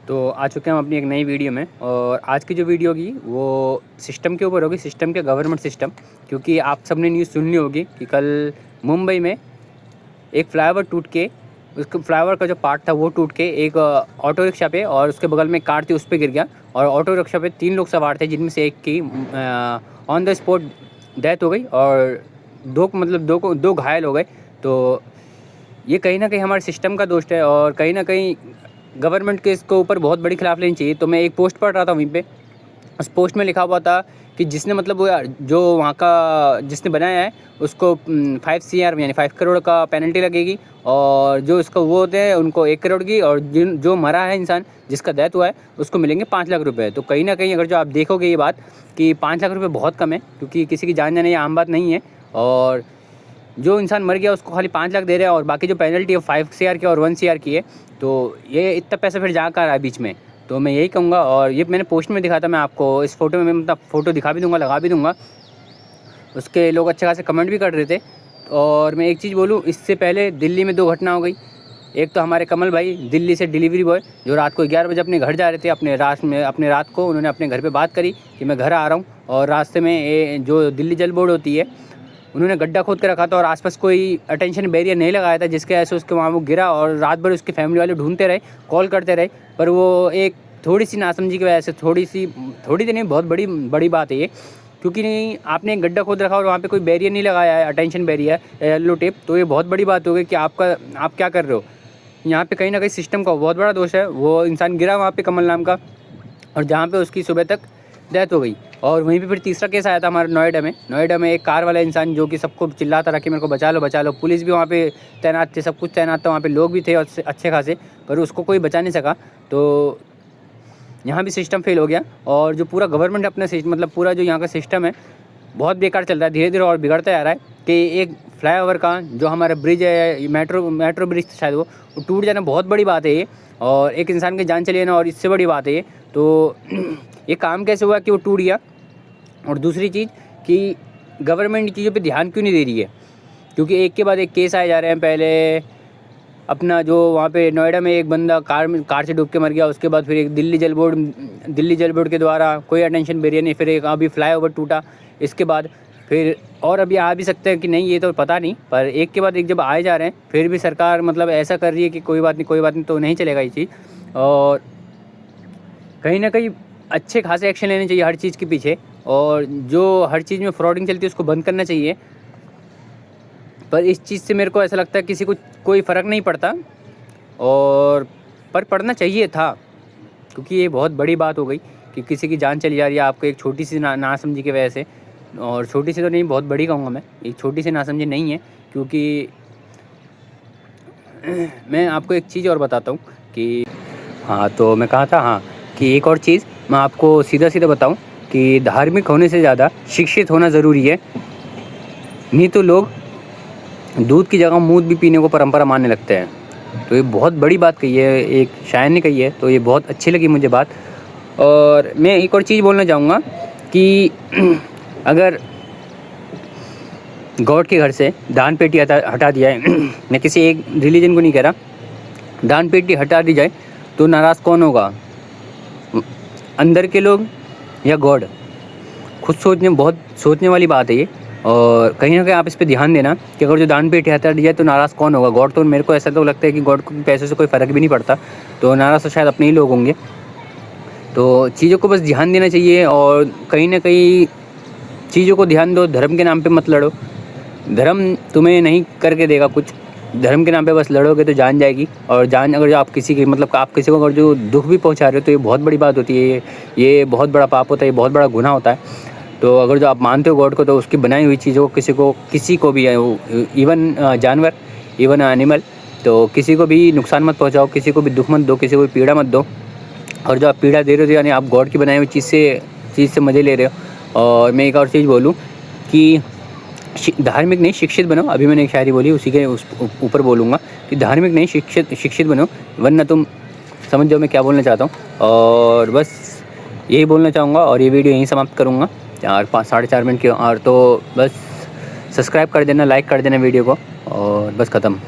तो आ चुके हैं हम अपनी एक नई वीडियो में। और आज की जो वीडियो होगी वो सिस्टम के ऊपर होगी, सिस्टम के गवर्नमेंट सिस्टम। क्योंकि आप सबने न्यूज़ सुन ली होगी कि कल मुंबई में एक फ्लाईओवर टूट के, उसके फ्लाईओवर का जो पार्ट था वो टूट के एक ऑटो रिक्शा पे और उसके बगल में कार थी उस पर गिर गया। और ऑटो रिक्शा पे 3 लोग सवार थे, जिनमें से एक की ऑन द स्पॉट डेथ हो गई और दो घायल हो गए। तो ये कहीं ना कहीं हमारे सिस्टम का दोष है और कहीं ना कहीं गवर्नमेंट के इसको ऊपर बहुत बड़ी खिलाफ लेनी चाहिए। तो मैं एक पोस्ट पढ़ रहा था वहीं पे, उस पोस्ट में लिखा हुआ था कि जिसने वो जो वहाँ का जिसने बनाया है उसको 5 CR यानी 5 करोड़ का पेनल्टी लगेगी। और जो इसका वो होते हैं उनको 1 करोड़ की, और जो मरा है इंसान जिसका डेथ हुआ है उसको मिलेंगे 5 लाख रुपए। तो कहीं ना कहीं अगर जो आप देखोगे ये बात कि 5 लाख रुपये बहुत कम है, क्योंकि किसी की जान जाने ये आम बात नहीं है। और जो इंसान मर गया उसको खाली 5 लाख दे रहे हैं और बाकी जो पेनल्टी है 5 CR की और 1 CR की है। तो ये इतना पैसा फिर जा कर रहा है बीच में। तो मैं यही कहूँगा, और ये मैंने पोस्ट में दिखा था, मैं आपको इस फोटो में फ़ोटो दिखा भी दूँगा, लगा भी दूँगा। उसके लोग अच्छे खासे कमेंट भी कर रहे थे। और मैं एक चीज़ बोलूँ, इससे पहले दिल्ली में 2 घटना हो गई। एक तो हमारे कमल भाई दिल्ली से डिलीवरी बॉय, जो रात को 11 बजे अपने घर जा रहे थे, अपने रात को उन्होंने अपने घर पे बात करी कि मैं घर आ रहा हूँ, और रास्ते में जो दिल्ली जल बोर्ड होती है उन्होंने गड्ढा खोद के रखा था और आसपास कोई अटेंशन बैरियर नहीं लगाया था, जिसके वजह से उसके वहाँ वो गिरा। और रात भर उसकी फैमिली वाले ढूंढते रहे, कॉल करते रहे, पर वो एक थोड़ी सी नासमझी की वजह से, थोड़ी तो नहीं, बहुत बड़ी बात है ये। क्योंकि नहीं, आपने एक गड्ढा खोद रखा और वहाँ पे कोई बैरियर नहीं लगाया है, अटेंशन बैरियर, येलो टेप, तो ये बहुत बड़ी बात हो गई कि आप क्या कर रहे हो। यहाँ पे कहीं ना कहीं सिस्टम का बहुत बड़ा दोष है। वो इंसान गिरा वहाँ पे कमल नाम का, और जहाँ पे उसकी सुबह तक डेथ हो गई। और वहीं पे फिर तीसरा केस आया था हमारे नोएडा में एक कार वाला इंसान जो कि सबको चिल्लाता रहा कि मेरे को बचा लो। पुलिस भी वहाँ पे तैनात थे, सब कुछ तैनात था, वहाँ पे लोग भी थे और अच्छे खासे, पर उसको कोई बचा नहीं सका। तो यहाँ भी सिस्टम फेल हो गया। और जो पूरा गवर्नमेंट अपना पूरा जो यहाँ का सिस्टम है बहुत बेकार चल रहा है, धीरे धीरे और बिगड़ता जा रहा है। कि एक फ्लाईओवर का जो हमारा ब्रिज है, मेट्रो ब्रिज शायद वो टूट जाना बहुत बड़ी बात है ये, और एक इंसान की जान चली जाना और इससे बड़ी बात है ये। तो ये काम कैसे हुआ कि वो टूट गया। और दूसरी चीज़ कि गवर्नमेंट चीज़ों पे ध्यान क्यों नहीं दे रही है, क्योंकि एक के बाद एक केस आए जा रहे हैं। पहले अपना जो वहाँ पे नोएडा में एक बंदा कार से डूब के मर गया, उसके बाद फिर एक दिल्ली जल बोर्ड के द्वारा कोई अटेंशन बैरियर नहीं, फिर एक अभी फ्लाईओवर टूटा, इसके बाद फिर और अभी आ भी सकते हैं कि नहीं, ये तो पता नहीं, पर एक के बाद एक जब आए जा रहे हैं फिर भी सरकार ऐसा कर रही है कि कोई बात नहीं, तो नहीं चलेगा ये चीज़। और कहीं ना कहीं अच्छे खासे एक्शन लेने चाहिए हर चीज़ के पीछे, और जो हर चीज़ में फ्रॉडिंग चलती है उसको बंद करना चाहिए। पर इस चीज़ से मेरे को ऐसा लगता है किसी को कोई फ़र्क नहीं पड़ता, और पर पड़ना चाहिए था, क्योंकि ये बहुत बड़ी बात हो गई कि किसी की जान चली जा रही है आपको एक छोटी सी नासमझी की वजह से। और छोटी सी तो नहीं, बहुत बड़ी कहूँगा मैं, एक छोटी सी नासमझी नहीं है। क्योंकि मैं आपको एक चीज़ और बताता हूँ कि तो मैं कहा था कि एक और चीज़ मैं आपको सीधा बताऊँ कि धार्मिक होने से ज़्यादा शिक्षित होना ज़रूरी है। नहीं तो लोग दूध की जगह मूत भी पीने को परंपरा मानने लगते हैं। तो ये बहुत बड़ी बात कही है, एक शायर ने कही है, तो ये बहुत अच्छी लगी मुझे बात। और मैं एक और चीज़ बोलना चाहूँगा कि अगर गॉड के घर से दान पेटी हटा दिया है मैं किसी एक रिलीजन को नहीं कह रहा, दान पेटी हटा दी जाए तो नाराज़ कौन होगा, अंदर के लोग या गॉड? खुद बहुत सोचने वाली बात है ये। और कहीं ना कहीं आप इस पर ध्यान देना कि अगर जो दान पेटी हटा दी जाए तो नाराज़ कौन होगा, गॉड? तो मेरे को ऐसा तो लगता है कि गॉड को पैसों से कोई फ़र्क भी नहीं पड़ता, तो नाराज़ तो शायद अपने ही लोग होंगे। तो चीज़ों को बस ध्यान देना चाहिए, और कहीं ना कहीं चीज़ों को ध्यान दो, धर्म के नाम पे मत लड़ो। धर्म तुम्हें नहीं करके देगा कुछ, धर्म के नाम पे बस लड़ोगे तो जान जाएगी। और जान अगर जो आप किसी को अगर जो दुख भी पहुंचा रहे हो तो ये बहुत बड़ी बात होती है, ये बहुत बड़ा पाप होता है, ये बहुत बड़ा गुनाह होता है। तो अगर जो आप मानते हो गॉड को, तो उसकी बनाई हुई चीज़ों को किसी को भी, इवन जानवर, इवन एनिमल, तो किसी को भी नुकसान मत पहुँचाओ, किसी को भी दुख मत दो, किसी को भी पीड़ा मत दो। और जो आप पीड़ा दे रहे हो यानी आप गॉड की बनाई हुई चीज़ से मज़े ले रहे हो। और मैं एक और चीज़ बोलूँ कि धार्मिक नहीं, शिक्षित बनो। अभी मैंने एक शायरी बोली, उसी के ऊपर बोलूँगा कि धार्मिक नहीं, शिक्षित बनो, वरना तुम समझ जाओ मैं क्या बोलना चाहता हूँ। और बस यही बोलना चाहूँगा, और ये वीडियो यहीं समाप्त करूँगा 4-4.5 मिनट की। और तो बस सब्सक्राइब कर देना, लाइक कर देना वीडियो को, और बस ख़त्म।